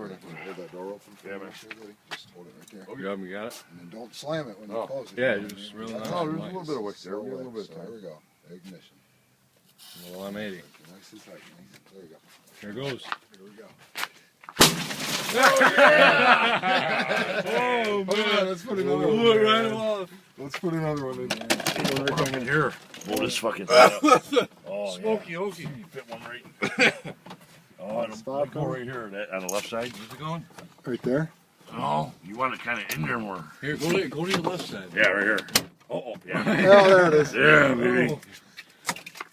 recording. Hold that door open for Yeah, me. man. Just hold it right there. Oh, you got it? And then don't slam it when you Oh. close it. Yeah, You know you what I just mean? really That's nice all and right. light. A little bit of wick there. Slow We get a little bit wick, of time. There we go. Ignition. Well, I'm 80. Nice and tight. There we go. Here goes. Here we go. Oh, Hold on, let's put another one. Blew it in. right off. Let's put another one in. Put up in here. Pull this fucking thing up. Oh, Smoky yeah. okey. You fit one right. Oh, and Stop go him. right here that, on the left side. Where's it going? Right there. No, you want it kind of in there more. Here, go to your left side. Yeah, right here. Oh, yeah. Oh, there it is. Yeah, baby.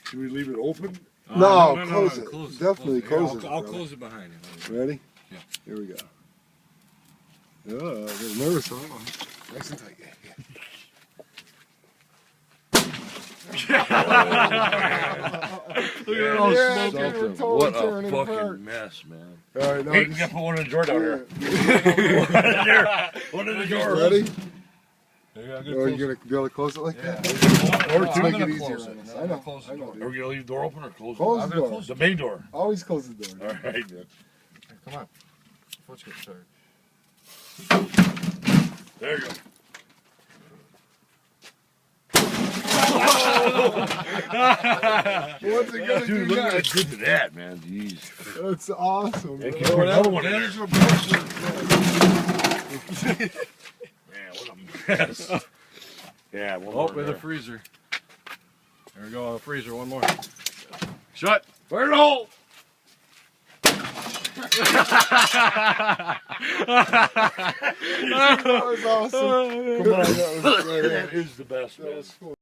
Should we leave it open? No, Close it. Definitely Here, close I'll, it. I'll brother. close it behind you. Ready? Yeah. Here we go. Yeah, a little nervous, huh? Nice and tight. Look at it all Yeah, smoky. dude, we're Something. totally What a tearing it fucking apart. mess, man. All right, now Hey, you just- got to put one in the drawer down there. One in the drawer. Ready? Yeah, Or are you gonna be able to close it like that? Or to make it easier on us. I know. Close I the know. door. Are we going to leave the door open or close Close it? the gonna door. close The main door. Always close the door. All right, man. Come on. Let's get started. There you go. What's it gonna Dude, do look at next? what I did to that, man. Jeez. That's awesome. Yeah, bro. can you put another one in there? There's your bullshit. Man, what a mess. Yeah, one Oh, more with a there. freezer. There we go, a freezer, one more. Shut. Fire it all! That was awesome. Come on, that was great. That is the best, That man. was cool.